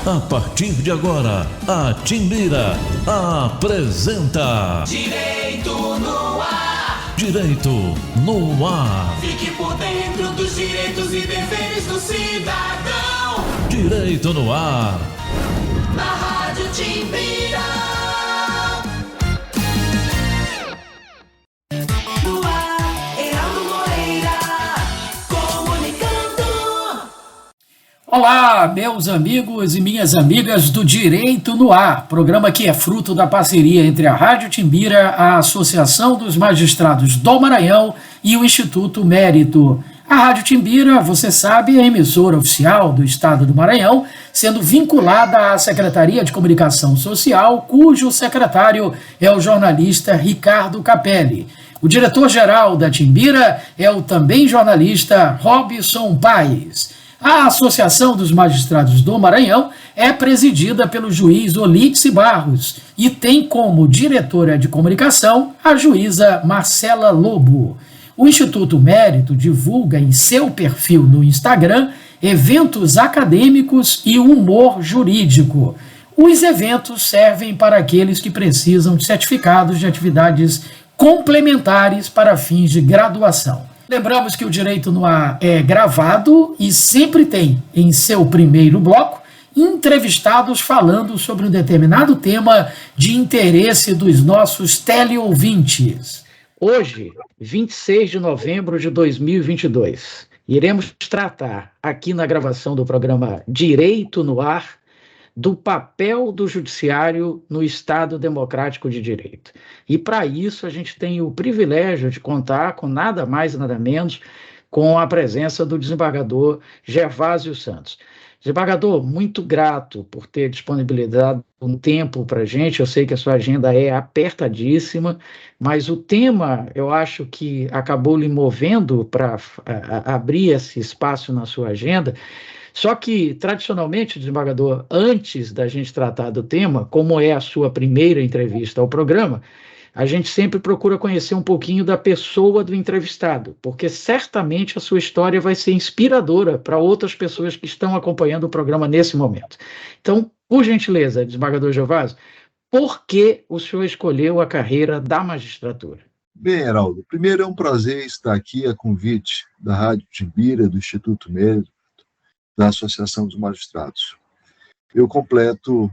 A partir de agora, a Timbira apresenta Direito no Ar. Direito no Ar. Fique por dentro dos direitos e deveres do cidadão. Direito no Ar. Na Rádio Timbira. No ar, Heraldo Moreira, comunicando. Olá, meus amigos e minhas amigas do Direito no Ar, programa que é fruto da parceria entre a Rádio Timbira, a Associação dos Magistrados do Maranhão e o Instituto Mérito. A Rádio Timbira, você sabe, é a emissora oficial do Estado do Maranhão, sendo vinculada à Secretaria de Comunicação Social, cujo secretário é o jornalista Ricardo Capelli. O diretor-geral da Timbira é o também jornalista Robson Paes. A Associação dos Magistrados do Maranhão é presidida pelo juiz Olídice Barros e tem como diretora de comunicação a juíza Marcela Lobo. O Instituto Mérito divulga em seu perfil no Instagram eventos acadêmicos e humor jurídico. Os eventos servem para aqueles que precisam de certificados de atividades complementares para fins de graduação. Lembramos que o Direito no Ar é gravado e sempre tem, em seu primeiro bloco, entrevistados falando sobre um determinado tema de interesse dos nossos teleouvintes. Hoje, 26 de novembro de 2022, iremos tratar aqui na gravação do programa Direito no Ar do papel do judiciário no Estado Democrático de Direito. E para isso a gente tem o privilégio de contar com nada mais e nada menos com a presença do desembargador Gervásio Santos. Desembargador, muito grato por ter disponibilizado um tempo para a gente. Eu sei que a sua agenda é apertadíssima, mas o tema eu acho que acabou lhe movendo para abrir esse espaço na sua agenda. Só que, tradicionalmente, desembargador, antes da gente tratar do tema, como é a sua primeira entrevista ao programa, a gente sempre procura conhecer um pouquinho da pessoa do entrevistado, porque certamente a sua história vai ser inspiradora para outras pessoas que estão acompanhando o programa nesse momento. Então, por gentileza, desembargador Gervásio, por que o senhor escolheu a carreira da magistratura? Bem, Heraldo, primeiro é um prazer estar aqui a convite da Rádio Timbira, do Instituto Mérito, da Associação dos Magistrados. Eu completo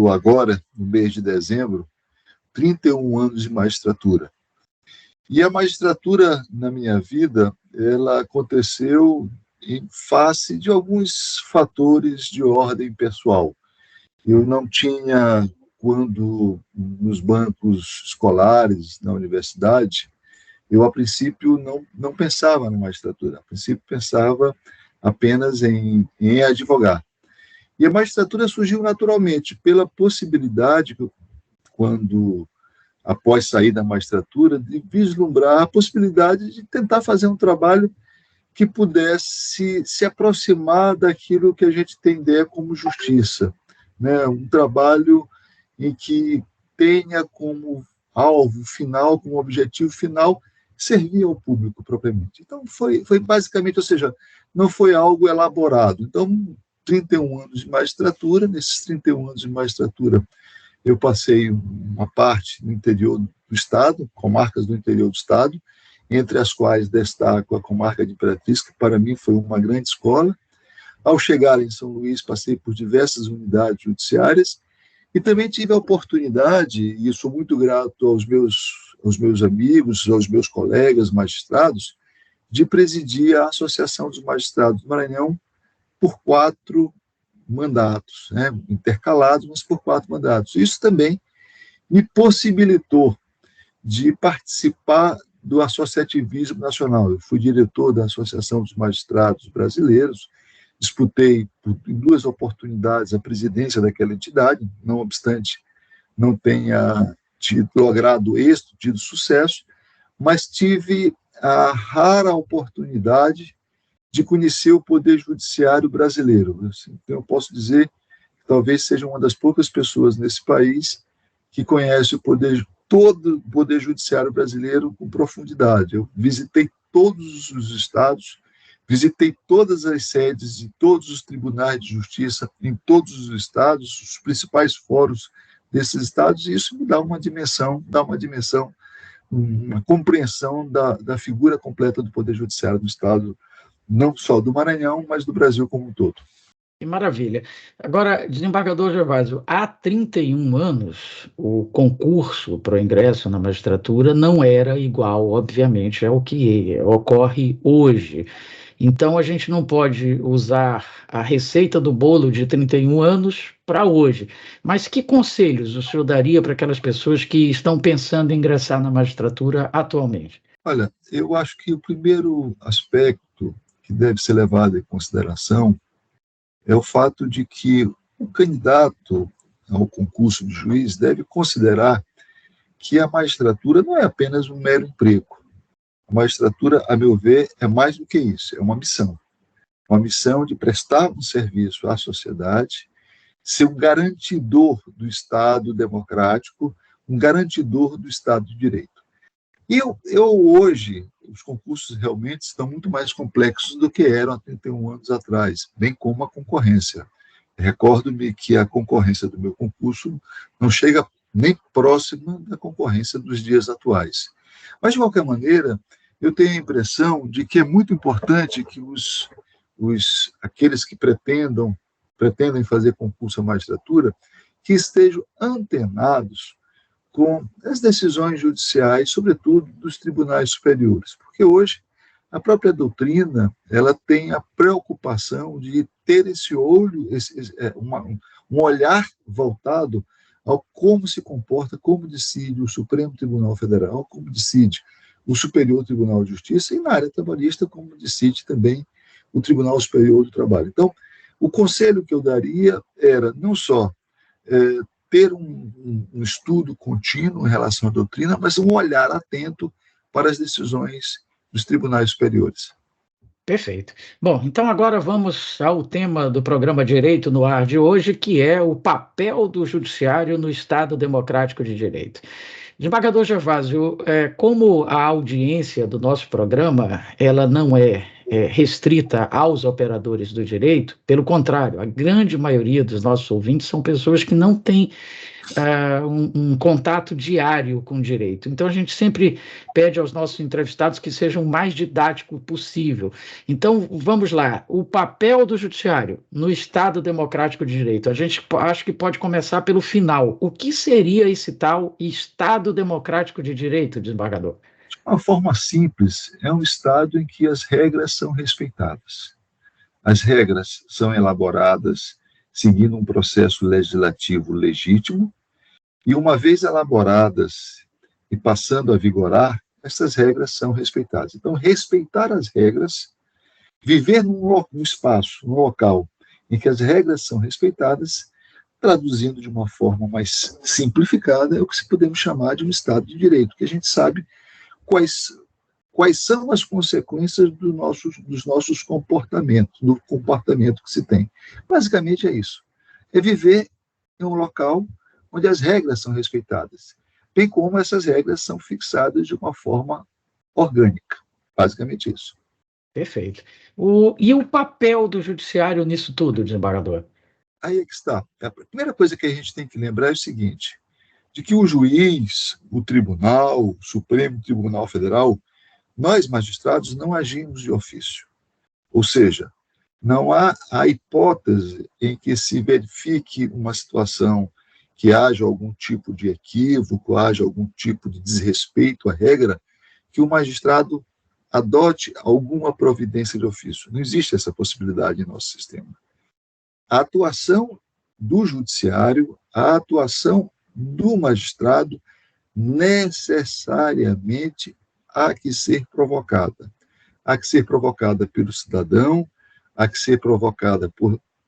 agora, no mês de dezembro, 31 anos de magistratura. E a magistratura, na minha vida, ela aconteceu em face de alguns fatores de ordem pessoal. Eu não tinha, quando nos bancos escolares, na universidade, eu, a princípio, não pensava na magistratura. A princípio, pensava apenas em advogar. E a magistratura surgiu naturalmente pela possibilidade, após sair da magistratura, de vislumbrar a possibilidade de tentar fazer um trabalho que pudesse se aproximar daquilo que a gente tem ideia como justiça, né? Um trabalho em que tenha como alvo final, como objetivo final, servir ao público propriamente. Então, foi basicamente, ou seja, não foi algo elaborado. Então, 31 anos de magistratura, nesses 31 anos de magistratura, eu passei uma parte no interior do Estado, comarcas do interior do Estado, entre as quais destaco a comarca de Imperatriz, que para mim foi uma grande escola. Ao chegar em São Luís, passei por diversas unidades judiciárias e também tive a oportunidade, e sou muito grato aos meus amigos, aos meus colegas magistrados, de presidir a Associação dos Magistrados do Maranhão por 4 mandatos, né, intercalados, mas por 4 mandatos. Isso também me possibilitou de participar do associativismo nacional. Eu fui diretor da Associação dos Magistrados Brasileiros, disputei em 2 oportunidades a presidência daquela entidade, não obstante não tenha logrado êxito, tido sucesso, mas tive a rara oportunidade de conhecer o Poder Judiciário brasileiro. Então, eu posso dizer que talvez seja uma das poucas pessoas nesse país que conhece todo o Poder Judiciário brasileiro com profundidade. Eu visitei todos os estados, visitei todas as sedes de todos os tribunais de justiça em todos os estados, os principais fóruns desses estados, e isso me dá uma dimensão, uma compreensão da figura completa do Poder Judiciário do Estado, não só do Maranhão, mas do Brasil como um todo. Que maravilha. Agora, desembargador Gervásio, há 31 anos, o concurso para o ingresso na magistratura não era igual, obviamente, ao que ocorre hoje. Então, a gente não pode usar a receita do bolo de 31 anos para hoje. Mas que conselhos o senhor daria para aquelas pessoas que estão pensando em ingressar na magistratura atualmente? Olha, eu acho que o primeiro aspecto que deve ser levado em consideração é o fato de que o candidato ao concurso de juiz deve considerar que a magistratura não é apenas um mero emprego. A magistratura, a meu ver, é mais do que isso, é uma missão. Uma missão de prestar um serviço à sociedade, ser um garantidor do Estado democrático, um garantidor do Estado de Direito. E hoje, os concursos realmente estão muito mais complexos do que eram há 31 anos atrás, bem como a concorrência. Recordo-me que a concorrência do meu concurso não chega nem próxima da concorrência dos dias atuais. Mas, de qualquer maneira, eu tenho a impressão de que é muito importante que aqueles que pretendem fazer concurso à magistratura, que estejam antenados com as decisões judiciais, sobretudo dos tribunais superiores, porque hoje a própria doutrina ela tem a preocupação de ter esse olho, um olhar voltado ao como se comporta, como decide o Supremo Tribunal Federal, como decide o Superior Tribunal de Justiça, e na área trabalhista, como decide também o Tribunal Superior do Trabalho. Então, o conselho que eu daria era não só ter um estudo contínuo em relação à doutrina, mas um olhar atento para as decisões dos tribunais superiores. Perfeito. Bom, então agora vamos ao tema do programa Direito no Ar de hoje, que é o papel do judiciário no Estado Democrático de Direito. Desembargador Gervásio, como a audiência do nosso programa ela não é restrita aos operadores do direito, pelo contrário, a grande maioria dos nossos ouvintes são pessoas que não têm um contato diário com o direito. Então, a gente sempre pede aos nossos entrevistados que sejam o mais didático possível. Então, vamos lá. O papel do judiciário no Estado Democrático de Direito. A gente acho que pode começar pelo final. O que seria esse tal Estado Democrático de Direito, desembargador? De uma forma simples, é um Estado em que as regras são respeitadas. As regras são elaboradas seguindo um processo legislativo legítimo, e uma vez elaboradas e passando a vigorar, essas regras são respeitadas. Então, respeitar as regras, viver num espaço, num local em que as regras são respeitadas, traduzindo de uma forma mais simplificada, é o que se podemos chamar de um Estado de Direito, que a gente sabe quais são as consequências dos nossos comportamentos, do comportamento que se tem. Basicamente é isso. É viver em um local onde as regras são respeitadas, bem como essas regras são fixadas de uma forma orgânica. Basicamente isso. Perfeito. E o papel do judiciário nisso tudo, desembargador? Aí é que está. A primeira coisa que a gente tem que lembrar é o seguinte, de que o juiz, o tribunal, o Supremo Tribunal Federal, nós, magistrados, não agimos de ofício. Ou seja, não há a hipótese em que se verifique uma situação que haja algum tipo de equívoco, haja algum tipo de desrespeito à regra, que o magistrado adote alguma providência de ofício. Não existe essa possibilidade em nosso sistema. A atuação do judiciário, a atuação do magistrado, necessariamente há que ser provocada. Há que ser provocada pelo cidadão, há que ser provocada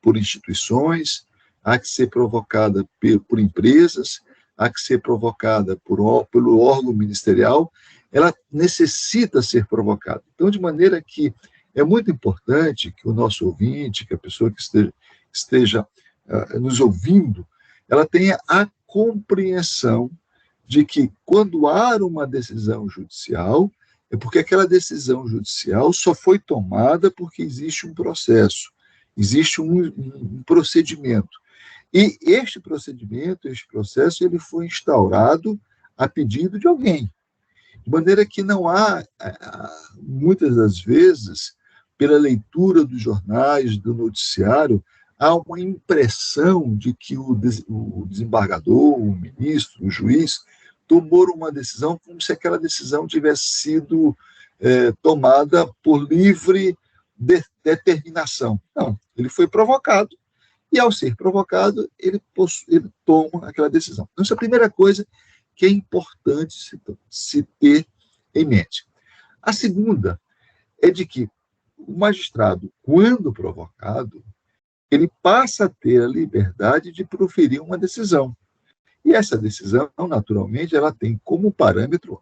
por instituições, há que ser provocada por empresas, há que ser provocada pelo órgão ministerial, ela necessita ser provocada. Então, de maneira que é muito importante que o nosso ouvinte, que a pessoa que esteja nos ouvindo, ela tenha a compreensão de que, quando há uma decisão judicial, é porque aquela decisão judicial só foi tomada porque existe um processo, existe um procedimento. E este procedimento, este processo, ele foi instaurado a pedido de alguém. De maneira que não há, muitas das vezes, pela leitura dos jornais, do noticiário, há uma impressão de que o desembargador, o ministro, o juiz, tomou uma decisão como se aquela decisão tivesse sido tomada por livre determinação. Não, ele foi provocado, e ao ser provocado, ele toma aquela decisão. Então, essa é a primeira coisa que é importante se ter em mente. A segunda é de que o magistrado, quando provocado, ele passa a ter a liberdade de proferir uma decisão. E essa decisão, naturalmente, ela tem como parâmetro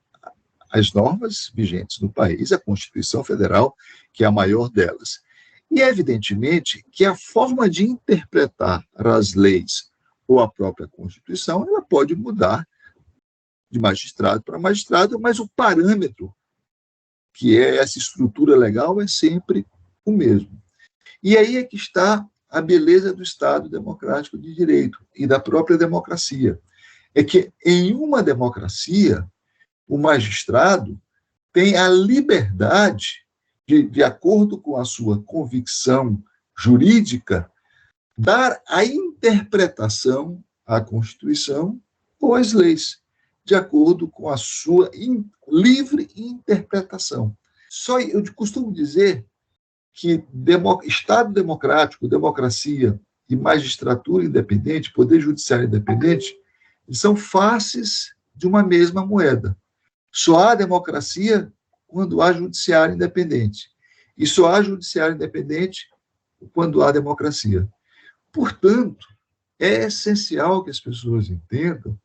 as normas vigentes no país, a Constituição Federal, que é a maior delas. E, evidentemente, que a forma de interpretar as leis ou a própria Constituição, ela pode mudar de magistrado para magistrado, mas o parâmetro, que é essa estrutura legal, é sempre o mesmo. E aí é que está a beleza do Estado democrático de direito e da própria democracia. É que, em uma democracia, o magistrado tem a liberdade de acordo com a sua convicção jurídica, dar a interpretação à Constituição ou às leis, de acordo com a sua livre interpretação. Só eu costumo dizer que Estado democrático, democracia e magistratura independente, poder judiciário independente, são faces de uma mesma moeda. Só há democracia quando há judiciário independente. E só há judiciário independente quando há democracia. Portanto, é essencial que as pessoas entendam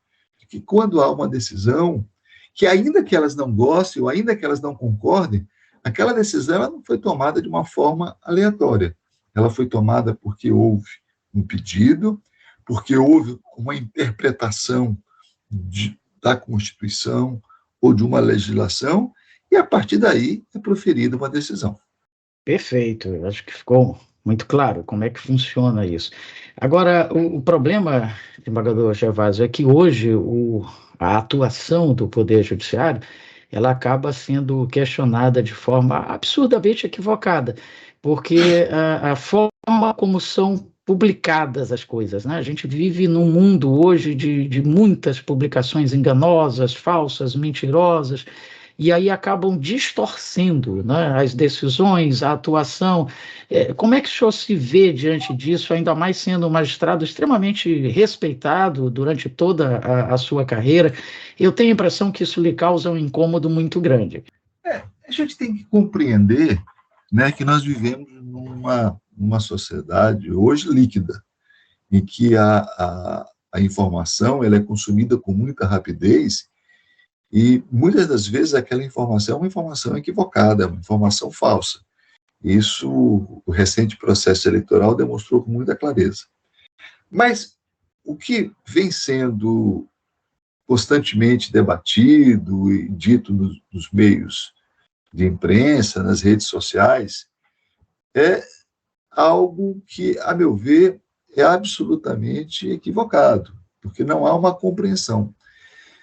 que quando há uma decisão, que ainda que elas não gostem, ou ainda que elas não concordem, aquela decisão ela não foi tomada de uma forma aleatória. Ela foi tomada porque houve um pedido, porque houve uma interpretação da Constituição ou de uma legislação, e a partir daí é proferida uma decisão. Perfeito, eu acho que ficou muito claro como é que funciona isso. Agora, o problema, desembargador Gervásio, é que hoje a atuação do Poder Judiciário ela acaba sendo questionada de forma absurdamente equivocada, porque a forma como são publicadas as coisas, né? A gente vive num mundo hoje de muitas publicações enganosas, falsas, mentirosas, e aí acabam distorcendo, né, as decisões, a atuação. Como é que o senhor se vê diante disso, ainda mais sendo um magistrado extremamente respeitado durante toda a sua carreira? Eu tenho a impressão que isso lhe causa um incômodo muito grande. A gente tem que compreender, né, que nós vivemos numa sociedade hoje líquida, em que a informação ela é consumida com muita rapidez. E, muitas das vezes, aquela informação é uma informação equivocada, é uma informação falsa. Isso, o recente processo eleitoral demonstrou com muita clareza. Mas o que vem sendo constantemente debatido e dito nos meios de imprensa, nas redes sociais, é algo que, a meu ver, é absolutamente equivocado, porque não há uma compreensão.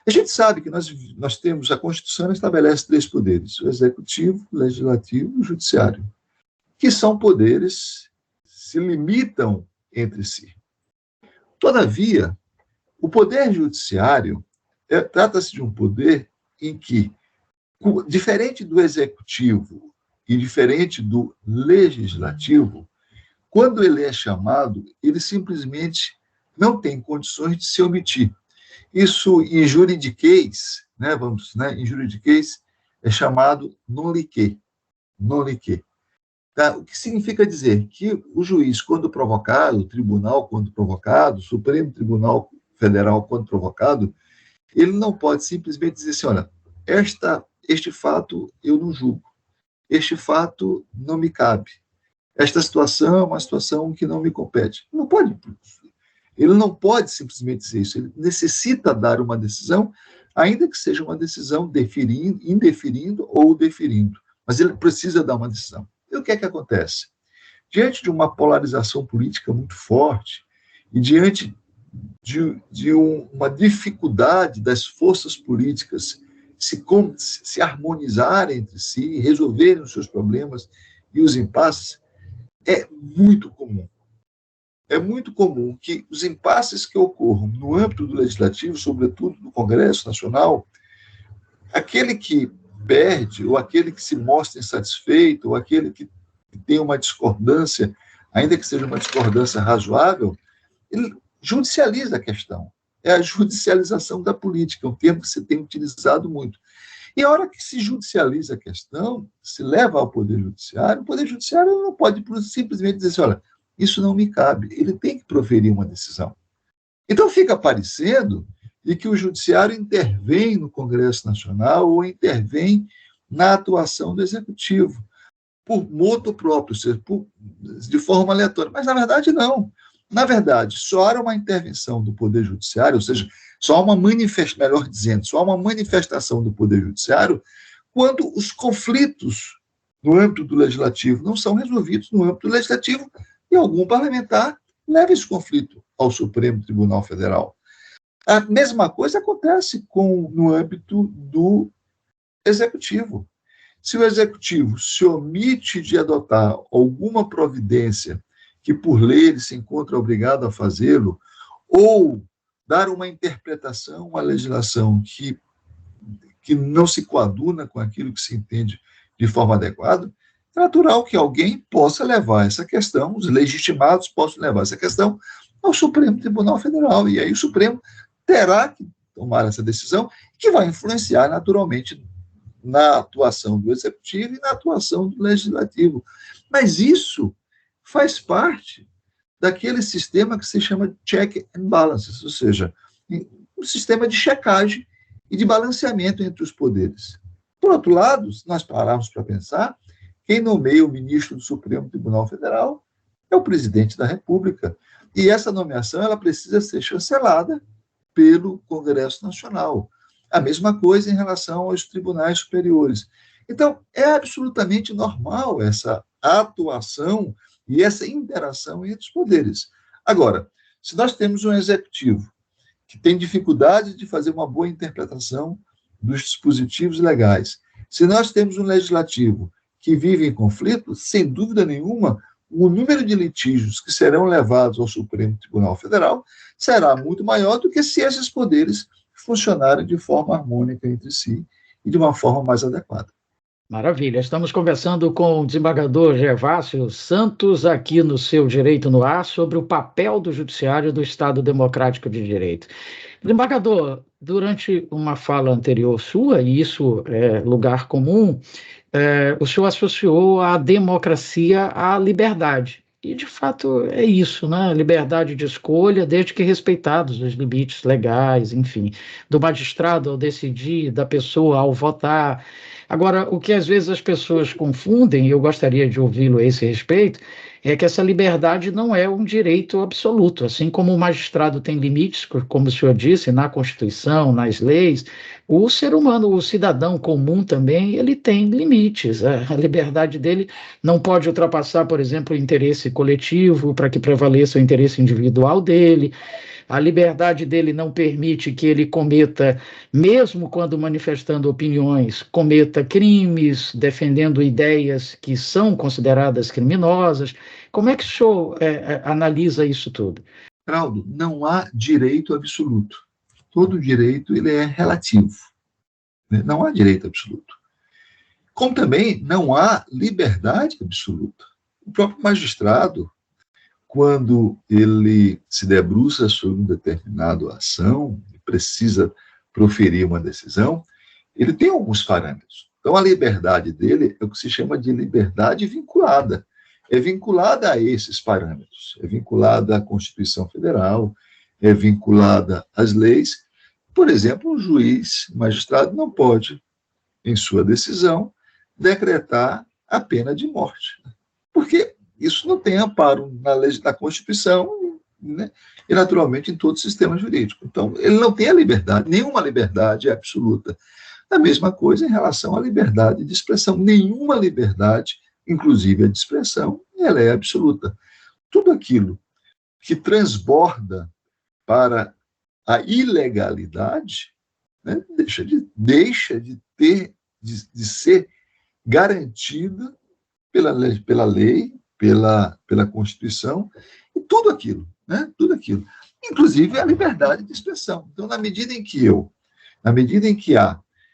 A gente sabe que nós temos, a Constituição estabelece 3 poderes, o executivo, o legislativo e o judiciário, que são poderes que se limitam entre si. Todavia, o poder judiciário trata-se de um poder em que, diferente do executivo e diferente do legislativo, quando ele é chamado, ele simplesmente não tem condições de se omitir. Isso, em juridiquês, em juridiquês, é chamado non liquet. Tá? O que significa dizer que o juiz, quando provocado, o tribunal, quando provocado, o Supremo Tribunal Federal, quando provocado, ele não pode simplesmente dizer assim, olha, este fato eu não julgo, este fato não me cabe, esta situação é uma situação que não me compete. Não pode. Ele não pode simplesmente dizer isso, ele necessita dar uma decisão ainda que seja uma decisão indeferindo ou deferindo, mas ele precisa dar uma decisão. E o que é que acontece? Diante de uma polarização política muito forte e diante de uma dificuldade das forças políticas se harmonizarem entre si, resolverem os seus problemas e os impasses, é muito comum. É muito comum que os impasses que ocorram no âmbito do Legislativo, sobretudo do Congresso Nacional, aquele que perde, ou aquele que se mostra insatisfeito, ou aquele que tem uma discordância, ainda que seja uma discordância razoável, ele judicializa a questão. É a judicialização da política, um termo que se tem utilizado muito. E a hora que se judicializa a questão, se leva ao Poder Judiciário, o Poder Judiciário não pode simplesmente dizer assim, olha, isso não me cabe, ele tem que proferir uma decisão. Então fica parecendo de que o Judiciário intervém no Congresso Nacional ou intervém na atuação do Executivo, por moto próprio, ou seja, de forma aleatória. Mas, na verdade, não. Na verdade, só há uma intervenção do Poder Judiciário, ou seja, só há uma manifestação do Poder Judiciário quando os conflitos no âmbito do Legislativo não são resolvidos no âmbito do Legislativo e algum parlamentar leva esse conflito ao Supremo Tribunal Federal. A mesma coisa acontece no âmbito do Executivo. Se o Executivo se omite de adotar alguma providência que, por lei, ele se encontra obrigado a fazê-lo, ou dar uma interpretação, uma legislação que não se coaduna com aquilo que se entende de forma adequada, é natural que alguém possa levar essa questão, os legitimados possam levar essa questão ao Supremo Tribunal Federal, e aí o Supremo terá que tomar essa decisão, que vai influenciar naturalmente na atuação do Executivo e na atuação do Legislativo. Mas isso faz parte daquele sistema que se chama check and balances, ou seja, um sistema de checagem e de balanceamento entre os poderes. Por outro lado, se nós pararmos para pensar, quem nomeia o ministro do Supremo Tribunal Federal é o presidente da República. E essa nomeação ela precisa ser chancelada pelo Congresso Nacional. A mesma coisa em relação aos tribunais superiores. Então, é absolutamente normal essa atuação e essa interação entre os poderes. Agora, se nós temos um executivo que tem dificuldade de fazer uma boa interpretação dos dispositivos legais, se nós temos um legislativo que vive em conflito, sem dúvida nenhuma, o número de litígios que serão levados ao Supremo Tribunal Federal será muito maior do que se esses poderes funcionarem de forma harmônica entre si e de uma forma mais adequada. Maravilha. Estamos conversando com o desembargador Gervásio Santos, aqui no seu Direito no Ar, sobre o papel do Judiciário do Estado Democrático de Direito. Desembargador, durante uma fala anterior sua, e isso é lugar comum, o senhor associou a democracia à liberdade. E, de fato, é isso, né? Liberdade de escolha, desde que respeitados os limites legais, enfim, do magistrado ao decidir, da pessoa ao votar. Agora, o que às vezes as pessoas confundem, e eu gostaria de ouvi-lo a esse respeito, é que essa liberdade não é um direito absoluto. Assim como o magistrado tem limites, como o senhor disse, na Constituição, nas leis, o ser humano, o cidadão comum também, ele tem limites. A liberdade dele não pode ultrapassar, por exemplo, o interesse coletivo para que prevaleça o interesse individual dele. A liberdade dele não permite que ele cometa, mesmo quando manifestando opiniões, cometa crimes, defendendo ideias que são consideradas criminosas. Como é que o senhor analisa isso tudo? Geraldo, não há direito absoluto. Todo direito ele é relativo. Não há direito absoluto. Como também não há liberdade absoluta. O próprio magistrado, quando ele se debruça sobre uma determinada ação, precisa proferir uma decisão, ele tem alguns parâmetros. Então, a liberdade dele é o que se chama de liberdade vinculada. É vinculada a esses parâmetros. É vinculada à Constituição Federal, é vinculada às leis. Por exemplo, um juiz, um magistrado, não pode, em sua decisão, decretar a pena de morte. Porque isso não tem amparo na lei da Constituição, né? E, naturalmente, em todo o sistema jurídico. Então, ele não tem a liberdade, nenhuma liberdade é absoluta. A mesma coisa em relação à liberdade de expressão. Nenhuma liberdade, inclusive a de expressão, ela é absoluta. Tudo aquilo que transborda para a ilegalidade, né, deixa de ser garantida pela lei, pela Constituição, e tudo aquilo, né, tudo aquilo, inclusive a liberdade de expressão. Então, na medida em que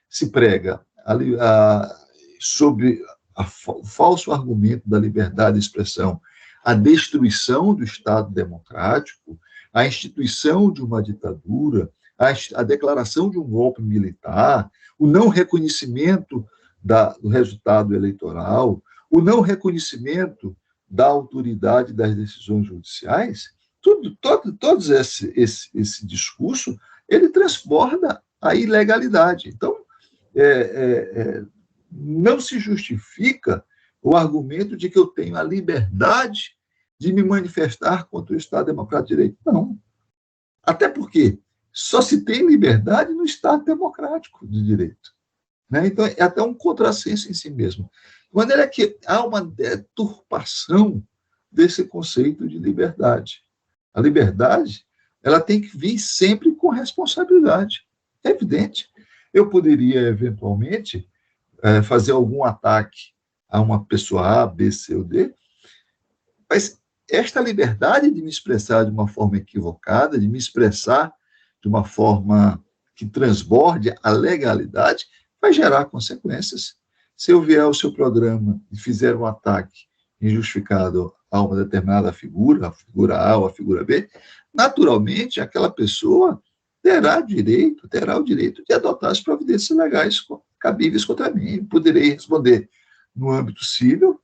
se prega sobre o falso argumento da liberdade de expressão, a destruição do Estado democrático, a instituição de uma ditadura, a declaração de um golpe militar, o não reconhecimento do resultado eleitoral, o não reconhecimento da autoridade das decisões judiciais, todo esse discurso, ele transborda a ilegalidade. Então, não se justifica o argumento de que eu tenho a liberdade de me manifestar contra o Estado Democrático de Direito. Não. Até porque só se tem liberdade no Estado Democrático de Direito, né? Então, é até um contrassenso em si mesmo. De maneira que há uma deturpação desse conceito de liberdade. A liberdade, ela tem que vir sempre com responsabilidade. É evidente. Eu poderia, eventualmente, fazer algum ataque a uma pessoa A, B, C ou D, mas esta liberdade de me expressar de uma forma equivocada, de me expressar de uma forma que transborde a legalidade, vai gerar consequências. Se eu vier ao seu programa e fizer um ataque injustificado a uma determinada figura, a figura A ou a figura B, naturalmente aquela pessoa terá o direito de adotar as providências legais cabíveis contra mim. Poderei responder no âmbito civil,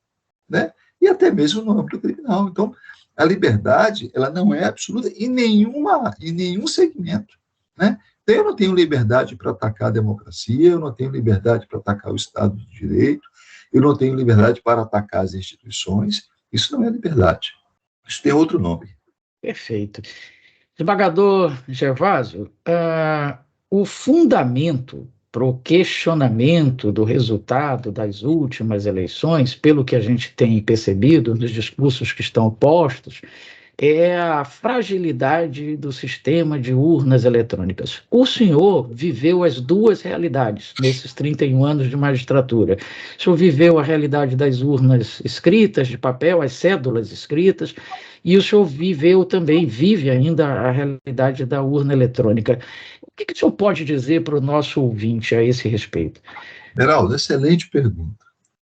né? E até mesmo no âmbito criminal. Então, a liberdade, ela não é absoluta em nenhum segmento, né? Então, eu não tenho liberdade para atacar a democracia, eu não tenho liberdade para atacar o Estado de Direito, eu não tenho liberdade para atacar as instituições. Isso não é liberdade. Isso tem outro nome. Perfeito. Desembargador Gervásio, o fundamento para o questionamento do resultado das últimas eleições, pelo que a gente tem percebido nos discursos que estão postos, é a fragilidade do sistema de urnas eletrônicas. O senhor viveu as duas realidades nesses 31 anos de magistratura. O senhor viveu a realidade das urnas escritas, de papel, as cédulas escritas, e o senhor vive ainda a realidade da urna eletrônica. O que o senhor pode dizer para o nosso ouvinte a esse respeito? Beraldo, excelente pergunta.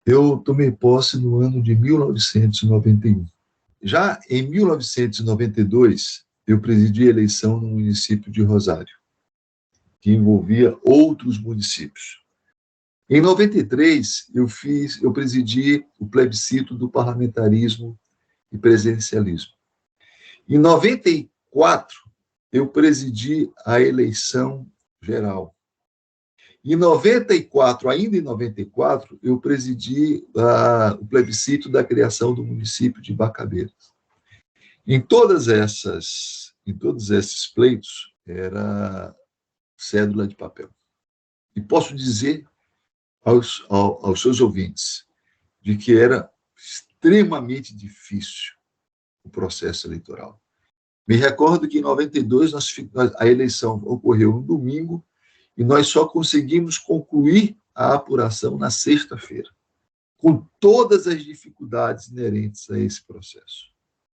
Eu tomei posse no ano de 1991. Já em 1992, eu presidi a eleição no município de Rosário, que envolvia outros municípios. Em 93, eu presidi o plebiscito do parlamentarismo e presidencialismo. Em 94, eu presidi a eleição geral. Ainda em 94, eu presidi o plebiscito da criação do município de Bacabeiras. Em todos esses pleitos, era cédula de papel. E posso dizer aos seus ouvintes de que era extremamente difícil o processo eleitoral. Me recordo que em 92 a eleição ocorreu no domingo, e nós só conseguimos concluir a apuração na sexta-feira, com todas as dificuldades inerentes a esse processo.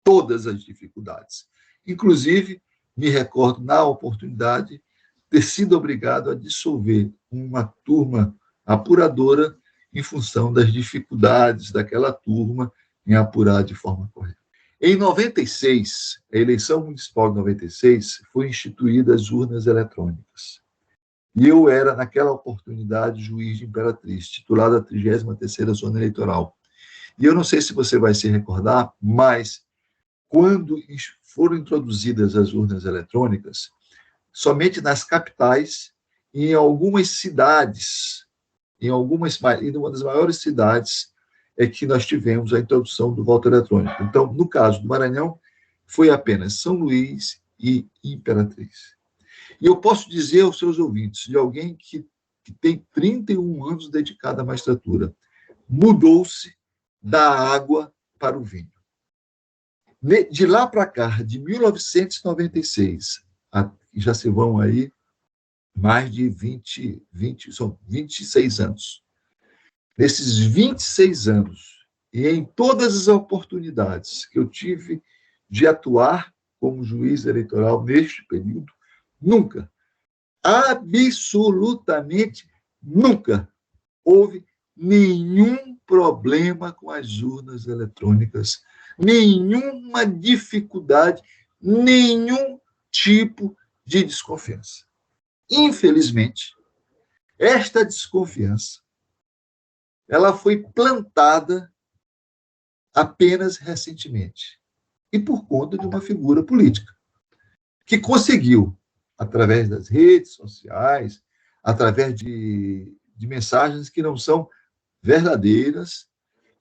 Todas as dificuldades. Inclusive, me recordo, na oportunidade, ter sido obrigado a dissolver uma turma apuradora em função das dificuldades daquela turma em apurar de forma correta. Em 96, a eleição municipal de 96, foi instituída as urnas eletrônicas. E eu era, naquela oportunidade, juiz de Imperatriz, titular da 33ª Zona Eleitoral. E eu não sei se você vai se recordar, mas quando foram introduzidas as urnas eletrônicas, somente nas capitais e em algumas cidades, e uma das maiores cidades é que nós tivemos a introdução do voto eletrônico. Então, no caso do Maranhão, foi apenas São Luís e Imperatriz. E eu posso dizer aos seus ouvintes, de alguém que tem 31 anos dedicado à magistratura, mudou-se da água para o vinho. De lá para cá, de 1996, já se vão aí mais de 26 anos. Nesses 26 anos, e em todas as oportunidades que eu tive de atuar como juiz eleitoral neste período, nunca, absolutamente nunca, houve nenhum problema com as urnas eletrônicas, nenhuma dificuldade, nenhum tipo de desconfiança. Infelizmente, esta desconfiança ela foi plantada apenas recentemente e por conta de uma figura política que conseguiu, através das redes sociais, através de mensagens que não são verdadeiras,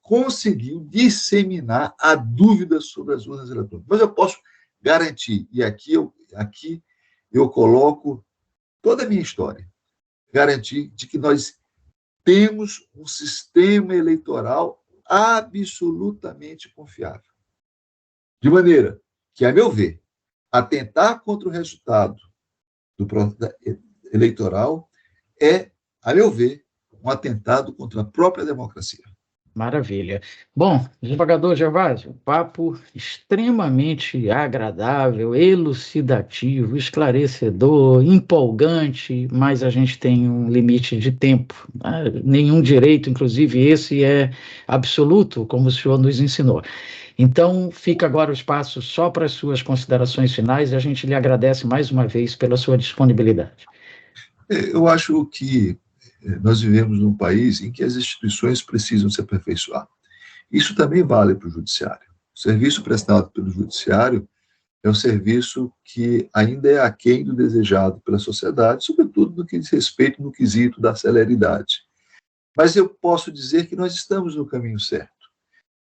conseguiu disseminar a dúvida sobre as urnas eletrônicas. Mas eu posso garantir, e aqui eu coloco toda a minha história, garantir de que nós temos um sistema eleitoral absolutamente confiável. De maneira que, a meu ver, atentar contra o resultado do processo eleitoral é, a meu ver, um atentado contra a própria democracia. Maravilha. Bom, desembargador Gervásio, papo extremamente agradável, elucidativo, esclarecedor, empolgante, mas a gente tem um limite de tempo. Nenhum direito, inclusive esse, é absoluto, como o senhor nos ensinou. Então, fica agora o espaço só para as suas considerações finais e a gente lhe agradece mais uma vez pela sua disponibilidade. Eu acho que nós vivemos num país em que as instituições precisam se aperfeiçoar. Isso também vale para o judiciário. O serviço prestado pelo judiciário é um serviço que ainda é aquém do desejado pela sociedade, sobretudo no que diz respeito no quesito da celeridade. Mas eu posso dizer que nós estamos no caminho certo.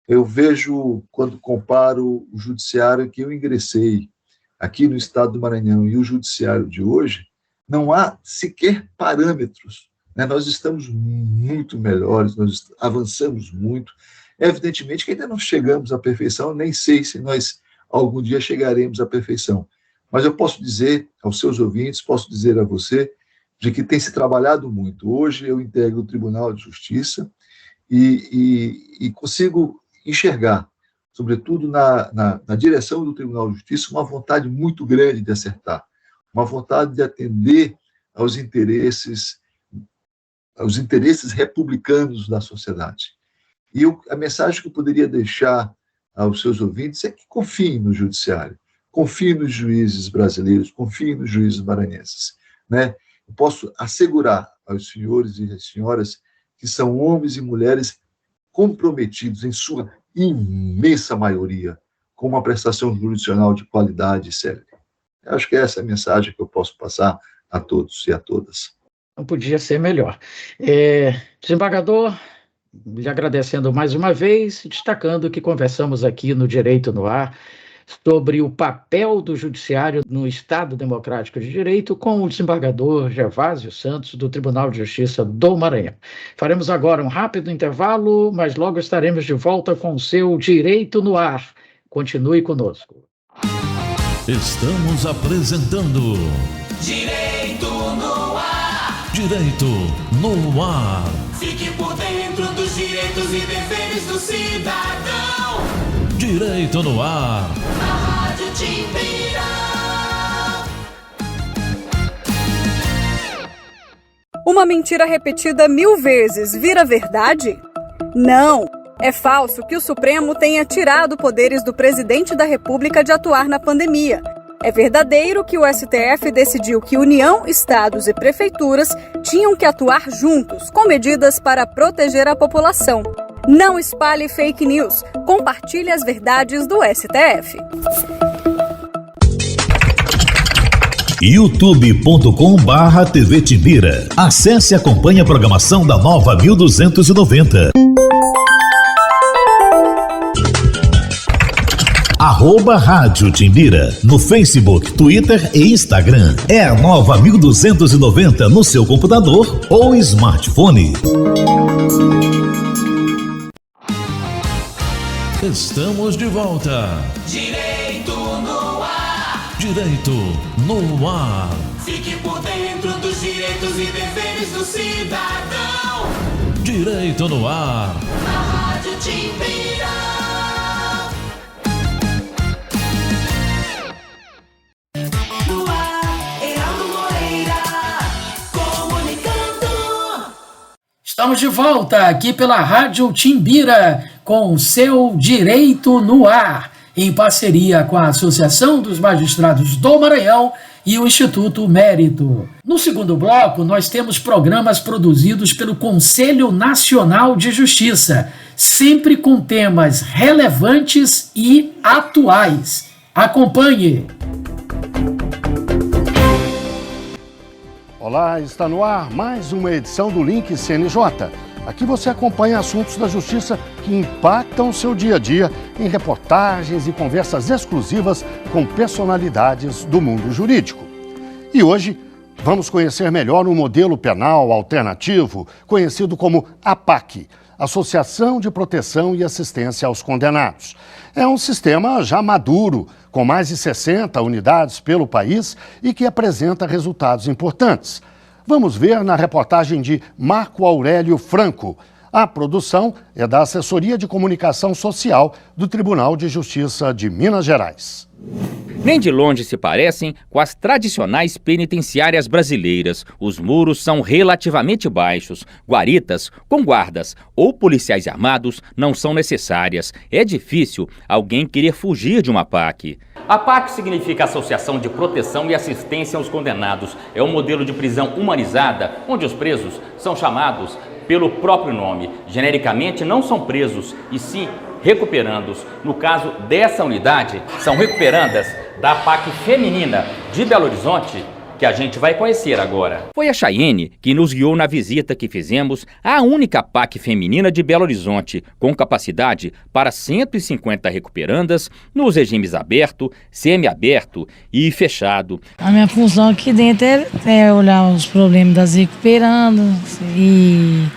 Eu vejo, quando comparo o judiciário que eu ingressei aqui no estado do Maranhão e o judiciário de hoje, não há sequer parâmetros. Nós estamos muito melhores, nós avançamos muito. Evidentemente que ainda não chegamos à perfeição, nem sei se nós algum dia chegaremos à perfeição. Mas eu posso dizer aos seus ouvintes, posso dizer a você, de que tem se trabalhado muito. Hoje eu integro o Tribunal de Justiça e consigo enxergar, sobretudo na direção do Tribunal de Justiça, uma vontade muito grande de acertar, uma vontade de atender aos interesses republicanos da sociedade. E a mensagem que eu poderia deixar aos seus ouvintes é que confiem no judiciário, confiem nos juízes brasileiros, confiem nos juízes maranhenses. Eu posso assegurar aos senhores e às senhoras que são homens e mulheres comprometidos, em sua imensa maioria, com uma prestação jurisdicional de qualidade e célere. Eu acho que é essa a mensagem que eu posso passar a todos e a todas. Não podia ser melhor. Desembargador, lhe agradecendo mais uma vez, destacando que conversamos aqui no Direito no Ar sobre o papel do judiciário no Estado Democrático de Direito com o desembargador Gervásio Santos, do Tribunal de Justiça do Maranhão. Faremos agora um rápido intervalo, mas logo estaremos de volta com o seu Direito no Ar. Continue conosco. Estamos apresentando Direito no Ar. Direito no Ar. Fique por dentro dos direitos e deveres do cidadão. Direito no Ar. Na Rádio Timbira. Uma mentira repetida 1000 vezes vira verdade? Não! É falso que o Supremo tenha tirado poderes do presidente da República de atuar na pandemia. É verdadeiro que o STF decidiu que União, estados e prefeituras tinham que atuar juntos, com medidas para proteger a população. Não espalhe fake news. Compartilhe as verdades do STF. youtube.com/TV Timbira. Acesse e acompanhe a programação da Nova 1290. @Rádio Timbira, no Facebook, Twitter e Instagram. É a nova 1290 no seu computador ou smartphone. Estamos de volta. Direito no ar. Direito no ar. Fique por dentro dos direitos e deveres do cidadão. Direito no ar. Na Rádio Timbira. No ar, Heraldo Moreira, comunicando. Estamos de volta aqui pela Rádio Timbira com seu Direito no Ar, em parceria com a Associação dos Magistrados do Maranhão e o Instituto Mérito. No segundo bloco, nós temos programas produzidos pelo Conselho Nacional de Justiça, sempre com temas relevantes e atuais. Acompanhe! Olá, está no ar mais uma edição do Link CNJ. Aqui você acompanha assuntos da justiça que impactam o seu dia a dia em reportagens e conversas exclusivas com personalidades do mundo jurídico. E hoje vamos conhecer melhor um modelo penal alternativo conhecido como APAC, Associação de Proteção e Assistência aos Condenados. É um sistema já maduro, com mais de 60 unidades pelo país e que apresenta resultados importantes. Vamos ver na reportagem de Marco Aurélio Franco. A produção é da Assessoria de Comunicação Social do Tribunal de Justiça de Minas Gerais. Nem de longe se parecem com as tradicionais penitenciárias brasileiras. Os muros são relativamente baixos. Guaritas com guardas ou policiais armados não são necessárias. É difícil alguém querer fugir de uma APAC. A APAC significa Associação de Proteção e Assistência aos Condenados. É um modelo de prisão humanizada, onde os presos são chamados pelo próprio nome. Genericamente não são presos, e sim recuperandos. No caso dessa unidade, são recuperandas da APAC feminina de Belo Horizonte, que a gente vai conhecer agora. Foi a Chayene que nos guiou na visita que fizemos à única APAC feminina de Belo Horizonte, com capacidade para 150 recuperandas nos regimes aberto, semiaberto e fechado. A minha função aqui dentro é olhar os problemas das recuperandas e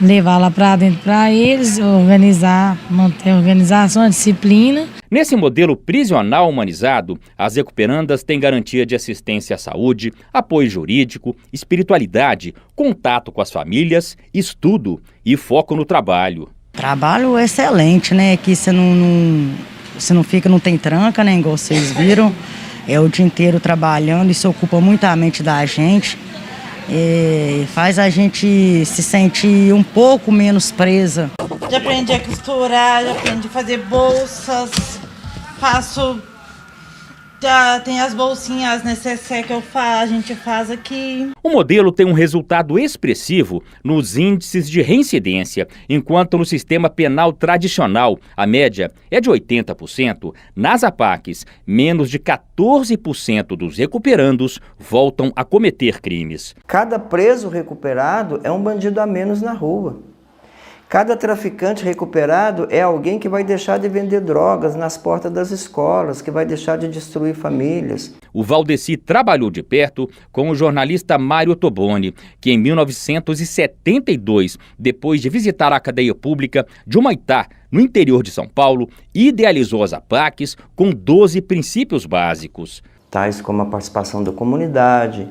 levar lá para dentro para eles, organizar, manter a organização, a disciplina. Nesse modelo prisional humanizado, as recuperandas têm garantia de assistência à saúde, apoio jurídico, espiritualidade, contato com as famílias, estudo e foco no trabalho. Trabalho excelente, né? Que você não fica, não tem tranca, né? Igual vocês viram. É o dia inteiro trabalhando, isso ocupa muito a mente da gente. Faz a gente se sentir um pouco menos presa. Já aprendi a costurar, já aprendi a fazer bolsas, faço, já tem as bolsinhas necessárias que a gente faz aqui. O modelo tem um resultado expressivo nos índices de reincidência, enquanto no sistema penal tradicional a média é de 80%, nas APACs, menos de 14% dos recuperandos voltam a cometer crimes. Cada preso recuperado é um bandido a menos na rua. Cada traficante recuperado é alguém que vai deixar de vender drogas nas portas das escolas, que vai deixar de destruir famílias. O Valdeci trabalhou de perto com o jornalista Mário Toboni, que em 1972, depois de visitar a cadeia pública de Humaitá, no interior de São Paulo, idealizou as APACs com 12 princípios básicos. Tais como a participação da comunidade,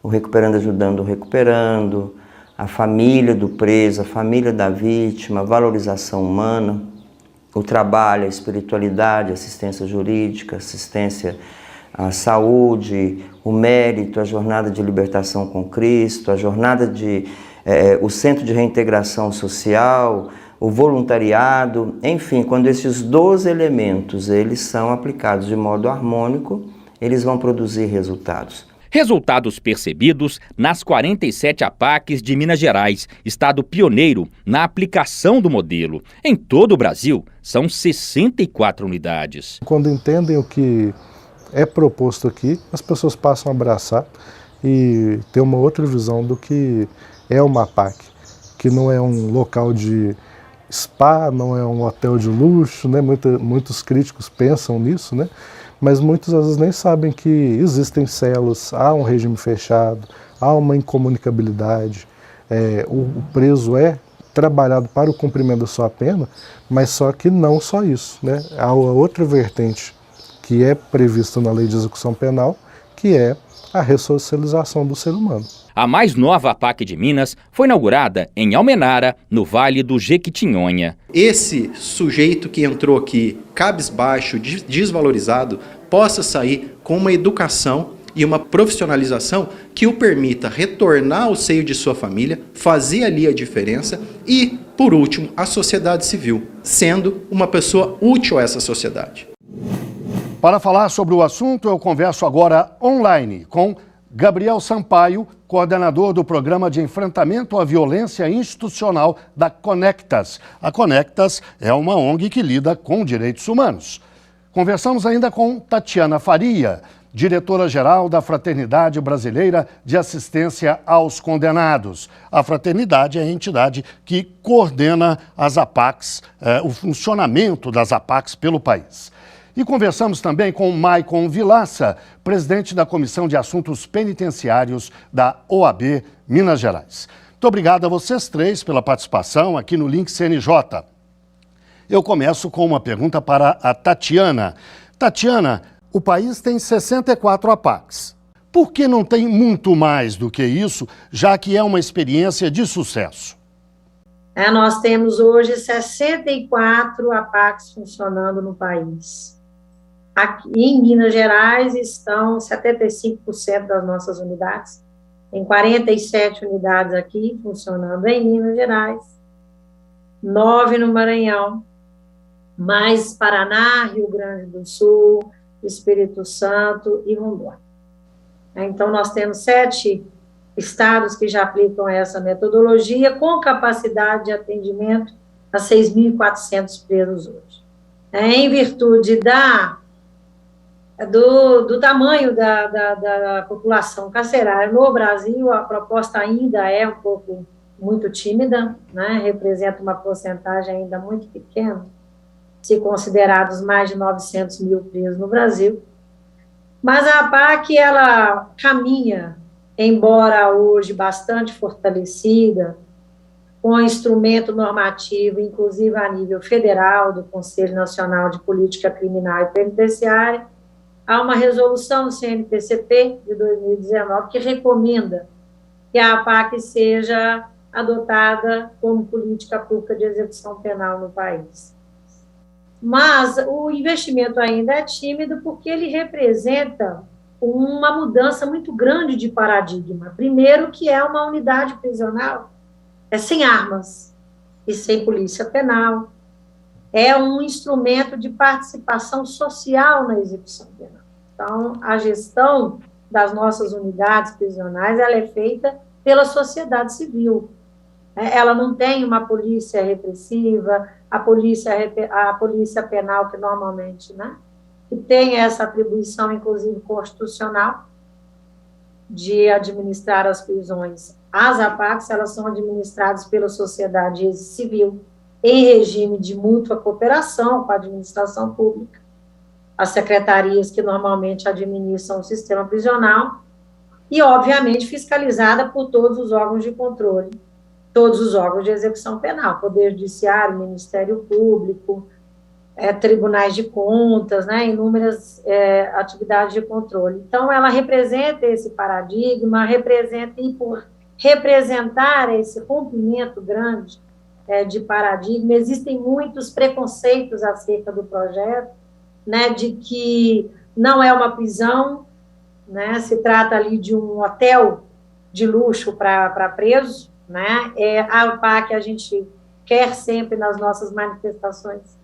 o recuperando ajudando o recuperando, a família do preso, a família da vítima, a valorização humana, o trabalho, a espiritualidade, a assistência jurídica, assistência à saúde, o mérito, a jornada de libertação com Cristo, a jornada o centro de reintegração social, o voluntariado, enfim, quando esses 12 elementos eles são aplicados de modo harmônico, eles vão produzir resultados. Resultados percebidos nas 47 APACs de Minas Gerais, estado pioneiro na aplicação do modelo. Em todo o Brasil, são 64 unidades. Quando entendem o que é proposto aqui, as pessoas passam a abraçar e ter uma outra visão do que é uma APAC, que não é um local de spa, não é um hotel de luxo, né? Muitos críticos pensam nisso, né? Mas muitos às vezes nem sabem que existem celas, há um regime fechado, há uma incomunicabilidade, o preso é trabalhado para o cumprimento da sua pena, mas só que não só isso, né? Há outra vertente que é prevista na Lei de Execução Penal, que é a ressocialização do ser humano. A mais nova APAC de Minas foi inaugurada em Almenara, no Vale do Jequitinhonha. Esse sujeito que entrou aqui cabisbaixo, desvalorizado, possa sair com uma educação e uma profissionalização que o permita retornar ao seio de sua família, fazer ali a diferença e, por último, a sociedade civil, sendo uma pessoa útil a essa sociedade. Para falar sobre o assunto, eu converso agora online com Gabriel Sampaio, coordenador do Programa de Enfrentamento à Violência Institucional da Conectas. A Conectas é uma ONG que lida com direitos humanos. Conversamos ainda com Tatiana Faria, diretora-geral da Fraternidade Brasileira de Assistência aos Condenados. A Fraternidade é a entidade que coordena as APACs, o funcionamento das APACs pelo país. E conversamos também com Maicon Vilaça, presidente da Comissão de Assuntos Penitenciários da OAB Minas Gerais. Muito obrigado a vocês três pela participação aqui no Link CNJ. Eu começo com uma pergunta para a Tatiana. Tatiana, o país tem 64 APACs. Por que não tem muito mais do que isso, já que é uma experiência de sucesso? Nós temos hoje 64 APACs funcionando no país. Aqui em Minas Gerais estão 75% das nossas unidades. Tem 47 unidades aqui funcionando em Minas Gerais, 9 no Maranhão, mais Paraná, Rio Grande do Sul, Espírito Santo e Rondônia. Então, nós temos 7 estados que já aplicam essa metodologia com capacidade de atendimento a 6.400 presos hoje. Em virtude do tamanho da população carcerária no Brasil, a proposta ainda é um pouco muito tímida, né? Representa uma porcentagem ainda muito pequena, se considerados mais de 900 mil presos no Brasil. Mas a APAC, ela caminha, embora hoje bastante fortalecida, com instrumento normativo, inclusive a nível federal, do Conselho Nacional de Política Criminal e Penitenciária. Há uma resolução do CNPCP de 2019 que recomenda que a APAC seja adotada como política pública de execução penal no país. Mas o investimento ainda é tímido porque ele representa uma mudança muito grande de paradigma. Primeiro, que é uma unidade prisional sem armas e sem polícia penal. É um instrumento de participação social na execução penal. Então, a gestão das nossas unidades prisionais, ela é feita pela sociedade civil. Ela não tem uma polícia repressiva, a polícia penal, que normalmente, né, que tem essa atribuição, inclusive constitucional, de administrar as prisões. As APACs, elas são administradas pela sociedade civil, em regime de mútua cooperação com a administração pública, as secretarias que normalmente administram o sistema prisional, e, obviamente, fiscalizada por todos os órgãos de controle, todos os órgãos de execução penal, Poder Judiciário, Ministério Público, tribunais de contas, né, inúmeras atividades de controle. Então, ela representa esse paradigma, e por representar esse rompimento grande de paradigma, existem muitos preconceitos acerca do projeto, né, de que não é uma prisão, né, se trata ali de um hotel de luxo para presos, né, a APAC a gente quer sempre nas nossas manifestações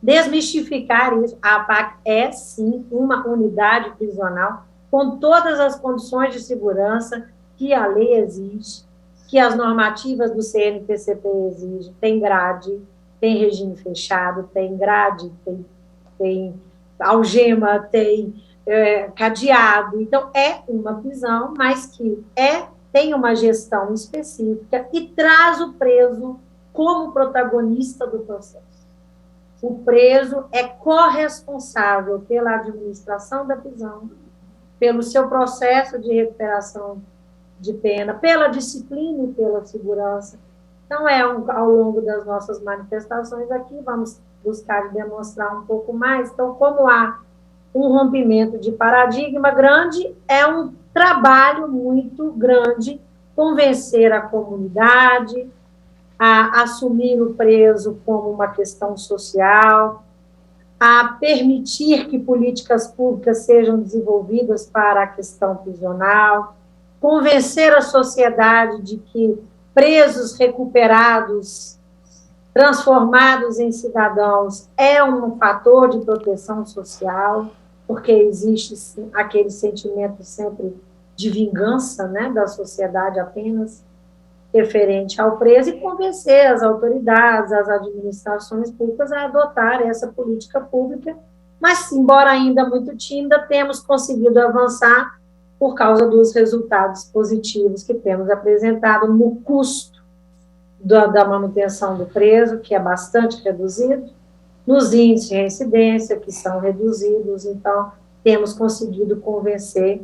desmistificar isso. A APAC é, sim, uma unidade prisional com todas as condições de segurança que a lei exige, que as normativas do CNPCP exigem. Tem grade, tem regime fechado, tem grade, tem algema, tem cadeado. Então, é uma prisão, mas que tem uma gestão específica e traz o preso como protagonista do processo. O preso é corresponsável pela administração da prisão, pelo seu processo de recuperação de pena, pela disciplina e pela segurança. Então, ao longo das nossas manifestações aqui, vamos buscar demonstrar um pouco mais. Então, como há um rompimento de paradigma grande, é um trabalho muito grande convencer a comunidade a assumir o preso como uma questão social, a permitir que políticas públicas sejam desenvolvidas para a questão prisional, convencer a sociedade de que presos recuperados, transformados em cidadãos, é um fator de proteção social, porque existe aquele sentimento sempre de vingança, né, da sociedade apenas referente ao preso, e convencer as autoridades, as administrações públicas a adotar essa política pública, mas, embora ainda muito tímida, temos conseguido avançar por causa dos resultados positivos que temos apresentado no custo da manutenção do preso, que é bastante reduzido, nos índices de reincidência, que são reduzidos. Então, temos conseguido convencer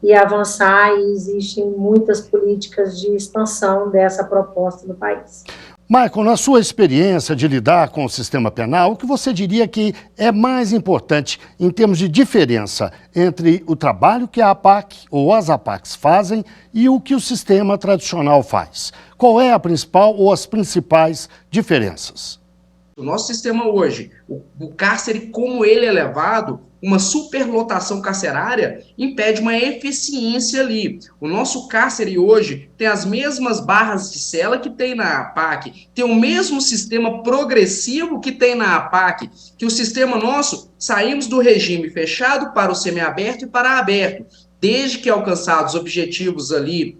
e avançar, e existem muitas políticas de expansão dessa proposta no país. Michael, na sua experiência de lidar com o sistema penal, o que você diria que é mais importante em termos de diferença entre o trabalho que a APAC ou as APACs fazem e o que o sistema tradicional faz? Qual é a principal ou as principais diferenças? O nosso sistema hoje, o cárcere como ele é levado, uma superlotação carcerária impede uma eficiência ali. O nosso cárcere hoje tem as mesmas barras de cela que tem na APAC, tem o mesmo sistema progressivo que tem na APAC, que o sistema nosso, saímos do regime fechado para o semiaberto e para aberto, desde que alcançados objetivos ali,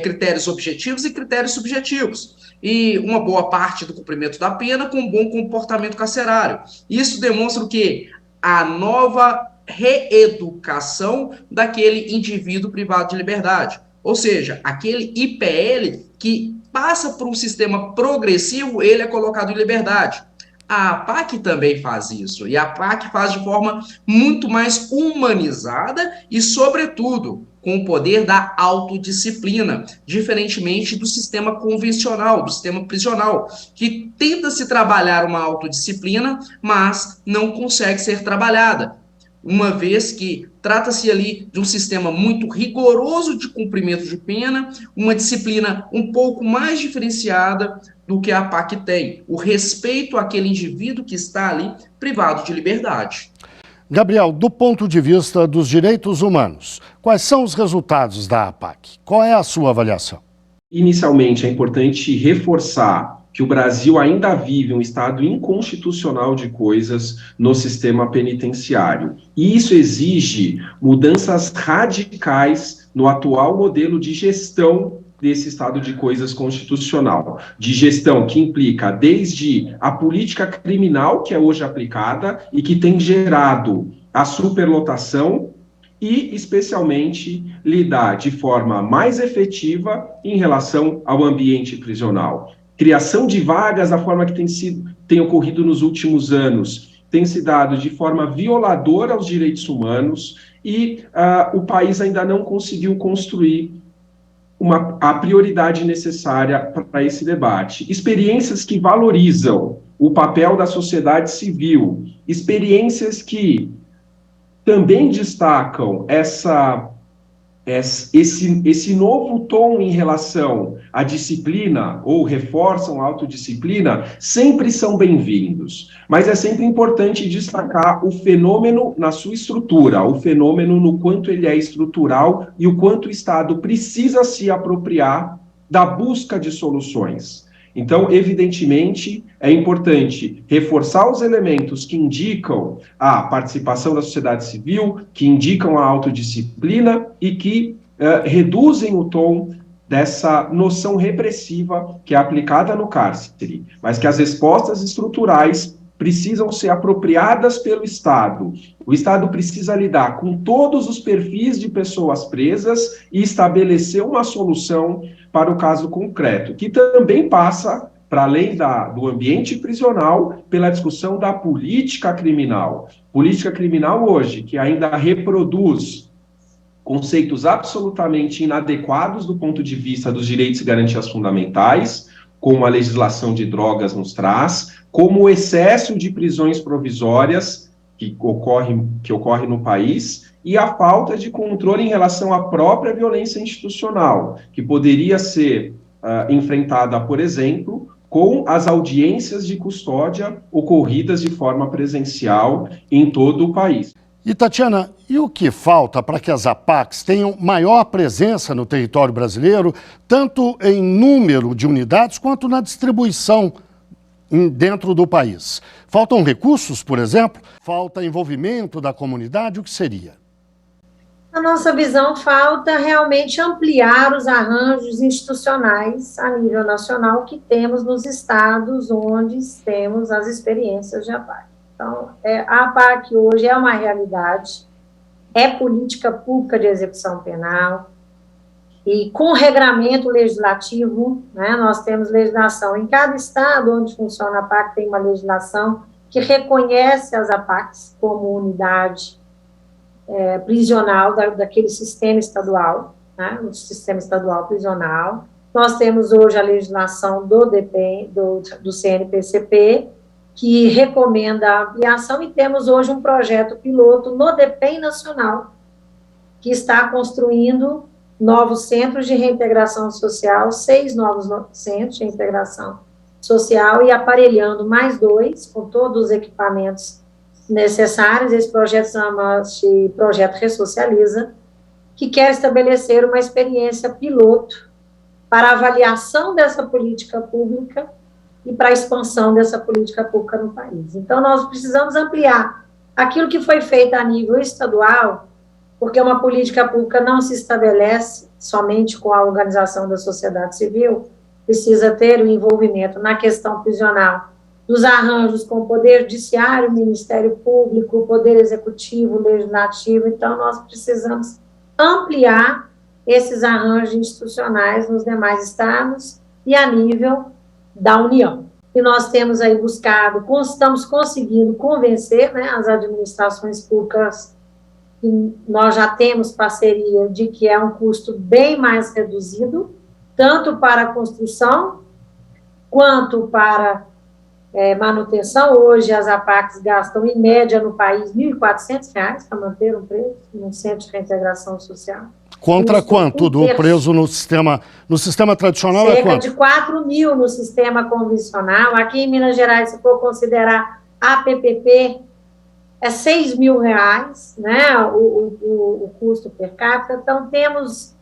critérios objetivos e critérios subjetivos. E uma boa parte do cumprimento da pena com um bom comportamento carcerário. Isso demonstra o quê? A nova reeducação daquele indivíduo privado de liberdade. Ou seja, aquele IPL que passa por um sistema progressivo, ele é colocado em liberdade. A APAC também faz isso, e a APAC faz de forma muito mais humanizada e, sobretudo, com o poder da autodisciplina, diferentemente do sistema convencional, do sistema prisional, que tenta se trabalhar uma autodisciplina, mas não consegue ser trabalhada, uma vez que trata-se ali de um sistema muito rigoroso de cumprimento de pena, uma disciplina um pouco mais diferenciada do que a APAC tem, o respeito àquele indivíduo que está ali privado de liberdade. Gabriel, do ponto de vista dos direitos humanos, quais são os resultados da APAC? Qual é a sua avaliação? Inicialmente, é importante reforçar que o Brasil ainda vive um estado inconstitucional de coisas no sistema penitenciário. E isso exige mudanças radicais no atual modelo de gestão desse estado de coisas constitucional, de gestão que implica desde a política criminal que é hoje aplicada e que tem gerado a superlotação e, especialmente, lidar de forma mais efetiva em relação ao ambiente prisional. Criação de vagas da forma que tem ocorrido nos últimos anos tem se dado de forma violadora aos direitos humanos e o país ainda não conseguiu construir a prioridade necessária para esse debate. Experiências que valorizam o papel da sociedade civil, experiências que também destacam esse novo tom em relação à disciplina ou reforçam a autodisciplina, sempre são bem-vindos. Mas é sempre importante destacar o fenômeno na sua estrutura, o fenômeno no quanto ele é estrutural e o quanto o Estado precisa se apropriar da busca de soluções. Então, evidentemente, é importante reforçar os elementos que indicam a participação da sociedade civil, que indicam a autodisciplina e que reduzem o tom dessa noção repressiva que é aplicada no cárcere, mas que as respostas estruturais precisam ser apropriadas pelo Estado. O Estado precisa lidar com todos os perfis de pessoas presas e estabelecer uma solução para o caso concreto, que também passa, para além do ambiente prisional, pela discussão da política criminal. Política criminal hoje, que ainda reproduz conceitos absolutamente inadequados do ponto de vista dos direitos e garantias fundamentais, como a legislação de drogas nos traz, como o excesso de prisões provisórias que ocorre no país, e a falta de controle em relação à própria violência institucional, que poderia ser enfrentada, por exemplo, com as audiências de custódia ocorridas de forma presencial em todo o país. E, Tatiana, e o que falta para que as APACs tenham maior presença no território brasileiro, tanto em número de unidades quanto na distribuição dentro do país? Faltam recursos, por exemplo? Falta envolvimento da comunidade? O que seria? A nossa visão, falta realmente ampliar os arranjos institucionais a nível nacional que temos nos estados onde temos as experiências de APAC. Então, a APAC hoje é uma realidade, é política pública de execução penal, e com regramento legislativo, né, nós temos legislação em cada estado onde funciona a APAC, tem uma legislação que reconhece as APACs como unidade prisional daquele sistema estadual, né, o sistema estadual prisional. Nós temos hoje a legislação do CNPCP, que recomenda a ampliação, e temos hoje um projeto piloto no DPEM Nacional, que está construindo novos centros de reintegração social, 6 novos centros de reintegração social, e aparelhando mais 2, com todos os equipamentos necessários. Esse projeto chama-se Projeto Ressocializa, que quer estabelecer uma experiência piloto para avaliação dessa política pública e para a expansão dessa política pública no país. Então, nós precisamos ampliar aquilo que foi feito a nível estadual, porque uma política pública não se estabelece somente com a organização da sociedade civil, precisa ter o envolvimento na questão prisional dos arranjos com o Poder Judiciário, Ministério Público, o Poder Executivo, Legislativo. Então, nós precisamos ampliar esses arranjos institucionais nos demais estados e a nível da União. E nós temos aí buscado, estamos conseguindo convencer, né, as administrações públicas, que nós já temos parceria de que é um custo bem mais reduzido, tanto para a construção, quanto para manutenção. Hoje as APACs gastam, em média, no país, R$ 1.400 para manter um preso num centro de reintegração social. Contra quanto do preso no sistema tradicional? Cerca é quanto? de 4 mil no sistema convencional. Aqui em Minas Gerais, se for considerar a PPP, é R$6 mil, né, o custo per capita. Então, temos,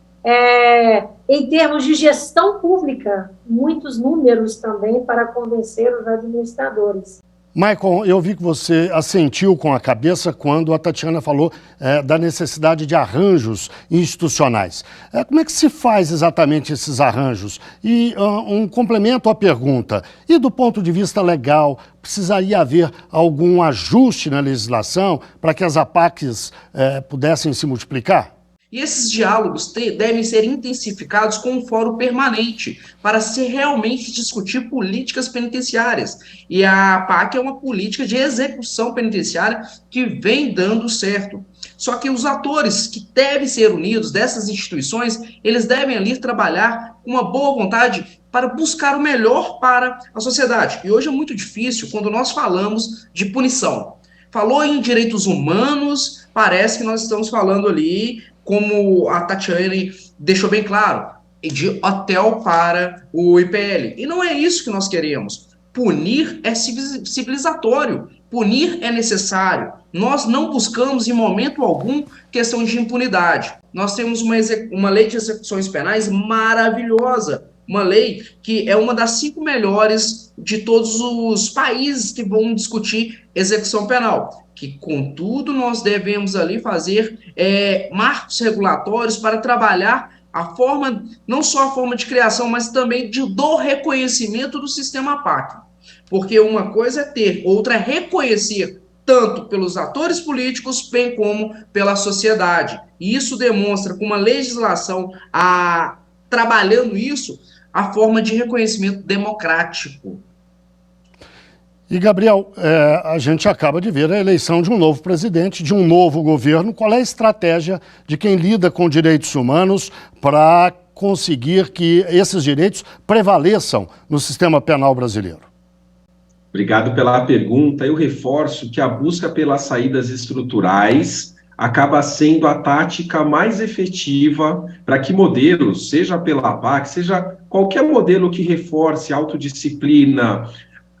em termos de gestão pública, muitos números também para convencer os administradores. Maicon, eu vi que você assentiu com a cabeça quando a Tatiana falou da necessidade de arranjos institucionais. Como é que se faz exatamente esses arranjos? E um complemento à pergunta, e do ponto de vista legal, precisaria haver algum ajuste na legislação para que as APACs pudessem se multiplicar? E esses diálogos devem ser intensificados com um fórum permanente para se realmente discutir políticas penitenciárias. E a APAC é uma política de execução penitenciária que vem dando certo. Só que os atores que devem ser unidos dessas instituições, eles devem ali trabalhar com uma boa vontade para buscar o melhor para a sociedade. E hoje é muito difícil quando nós falamos de punição. Falou em direitos humanos, parece que nós estamos falando ali, como a Tatiane deixou bem claro, de hotel para o IPL. E não é isso que nós queremos. Punir é civilizatório, punir é necessário. Nós não buscamos, em momento algum, questão de impunidade. Nós temos uma lei de execuções penais maravilhosa, uma lei que é uma das 5 melhores de todos os países que vão discutir execução penal. Que, contudo, nós devemos ali fazer marcos regulatórios para trabalhar a forma, não só a forma de criação, mas também do reconhecimento do sistema APAC. Porque uma coisa é ter, outra é reconhecer, tanto pelos atores políticos, bem como pela sociedade. E isso demonstra, com uma legislação trabalhando isso, a forma de reconhecimento democrático. E, Gabriel, a gente acaba de ver a eleição de um novo presidente, de um novo governo. Qual é a estratégia de quem lida com direitos humanos para conseguir que esses direitos prevaleçam no sistema penal brasileiro? Obrigado pela pergunta. Eu reforço que a busca pelas saídas estruturais acaba sendo a tática mais efetiva para que modelos, seja pela APAC, seja qualquer modelo que reforce a autodisciplina,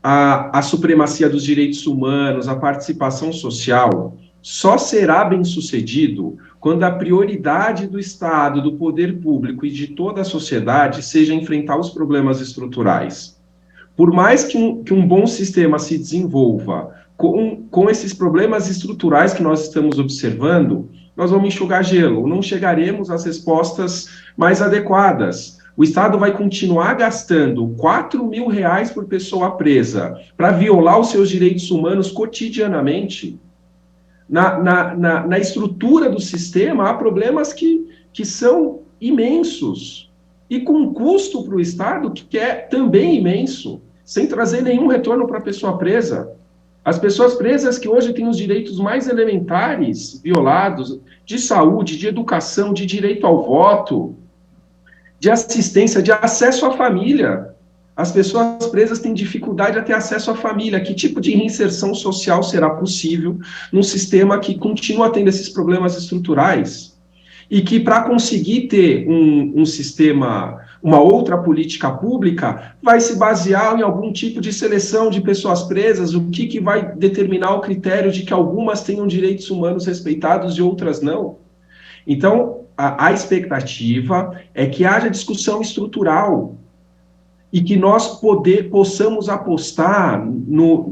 a supremacia dos direitos humanos, a participação social, só será bem-sucedido quando a prioridade do Estado, do poder público e de toda a sociedade seja enfrentar os problemas estruturais. Por mais que um bom sistema se desenvolva com esses problemas estruturais que nós estamos observando, nós vamos enxugar gelo, não chegaremos às respostas mais adequadas. O Estado vai continuar gastando R$4.000 por pessoa presa para violar os seus direitos humanos cotidianamente. Na estrutura do sistema, há problemas que são imensos e com um custo para o Estado que é também imenso, sem trazer nenhum retorno para a pessoa presa. As pessoas presas que hoje têm os direitos mais elementares violados, de saúde, de educação, de direito ao voto, de assistência, de acesso à família. As pessoas presas têm dificuldade a ter acesso à família. Que tipo de reinserção social será possível num sistema que continua tendo esses problemas estruturais? E que, para conseguir ter um sistema, uma outra política pública, vai se basear em algum tipo de seleção de pessoas presas, o que vai determinar o critério de que algumas tenham direitos humanos respeitados e outras não? Então, a expectativa é que haja discussão estrutural e que nós possamos apostar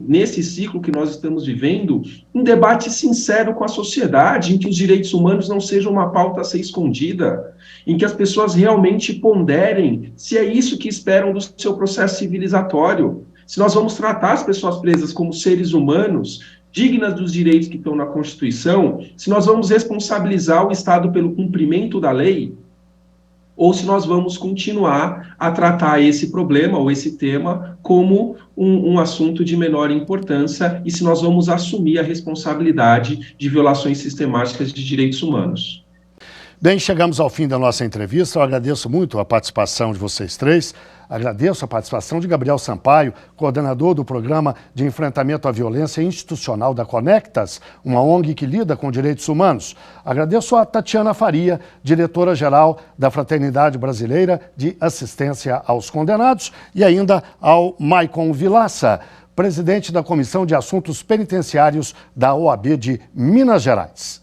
nesse ciclo que nós estamos vivendo, um debate sincero com a sociedade, em que os direitos humanos não sejam uma pauta a ser escondida, em que as pessoas realmente ponderem se é isso que esperam do seu processo civilizatório, se nós vamos tratar as pessoas presas como seres humanos, dignas dos direitos que estão na Constituição, se nós vamos responsabilizar o Estado pelo cumprimento da lei, ou se nós vamos continuar a tratar esse problema ou esse tema como um assunto de menor importância e se nós vamos assumir a responsabilidade de violações sistemáticas de direitos humanos. Bem, chegamos ao fim da nossa entrevista. Eu agradeço muito a participação de vocês três. Agradeço a participação de Gabriel Sampaio, coordenador do Programa de Enfrentamento à Violência Institucional da Conectas, uma ONG que lida com direitos humanos. Agradeço a Tatiana Faria, diretora-geral da Fraternidade Brasileira de Assistência aos Condenados, e ainda ao Maicon Vilaça, presidente da Comissão de Assuntos Penitenciários da OAB de Minas Gerais.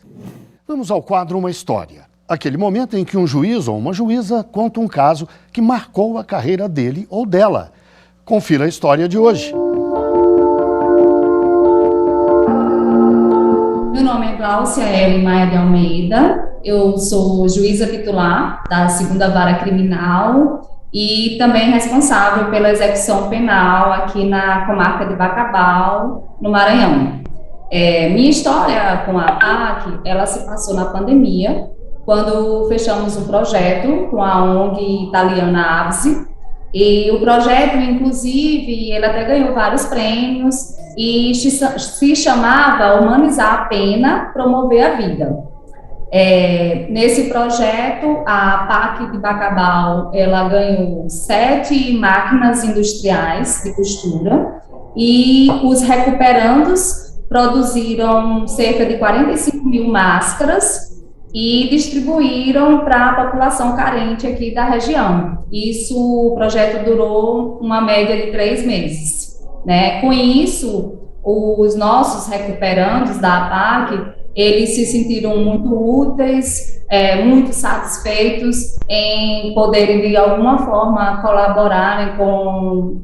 Vamos ao quadro Uma História. Aquele momento em que um juiz ou uma juíza conta um caso que marcou a carreira dele ou dela. Confira a história de hoje. Meu nome é Gláucia Ellen Maia de Almeida, eu sou juíza titular da 2ª Vara Criminal e também responsável pela execução penal aqui na comarca de Bacabal, no Maranhão. Minha história com a APAC, ela se passou na pandemia, quando fechamos um projeto com a ONG italiana AVSE, e o projeto, inclusive, ele até ganhou vários prêmios, e se chamava Humanizar a Pena, Promover a Vida. Nesse projeto, a APAC de Bacabal, ela ganhou 7 máquinas industriais de costura, e os recuperandos produziram cerca de 45.000 máscaras, e distribuíram para a população carente aqui da região. O projeto durou uma média de 3 meses. Né? Com isso, os nossos recuperandos da APAC, eles se sentiram muito úteis, muito satisfeitos em poderem, de alguma forma, colaborarem com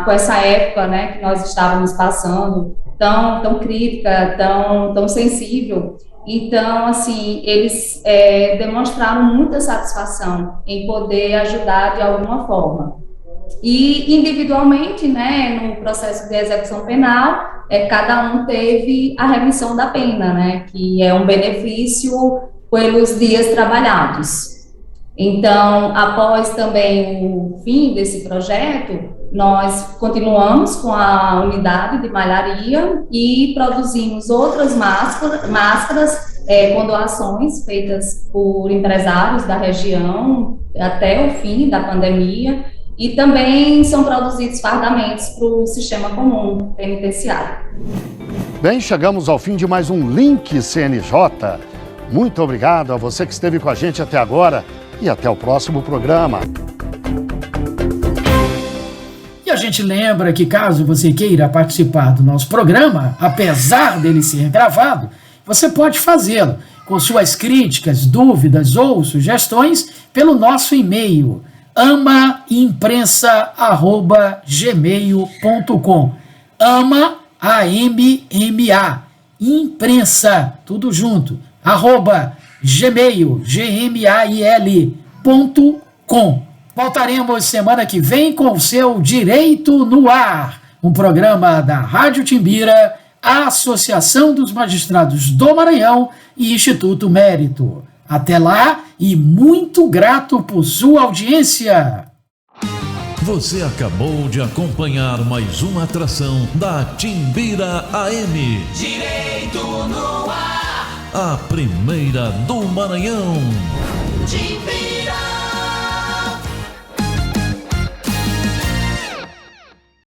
essa época, né, que nós estávamos passando, tão crítica, tão sensível. Então, assim, eles demonstraram muita satisfação em poder ajudar de alguma forma. E, individualmente, né, no processo de execução penal, cada um teve a remissão da pena, né, que é um benefício pelos dias trabalhados. Então, após também o fim desse projeto, nós continuamos com a unidade de malharia e produzimos outras máscaras com doações feitas por empresários da região até o fim da pandemia, e também são produzidos fardamentos para o sistema comum penitenciário. Bem, chegamos ao fim de mais um Link CNJ. Muito obrigado a você que esteve com a gente até agora e até o próximo programa. E a gente lembra que caso você queira participar do nosso programa, apesar dele ser gravado, você pode fazê-lo com suas críticas, dúvidas ou sugestões pelo nosso e-mail amaimprensa@gmail.com. AMA, imprensa, tudo junto, @gmail.com. Voltaremos semana que vem com o seu Direito no Ar, um programa da Rádio Timbira, a Associação dos Magistrados do Maranhão e Instituto Mérito. Até lá e muito grato por sua audiência. Você acabou de acompanhar mais uma atração da Timbira AM. Direito no Ar. A primeira do Maranhão. Timbira.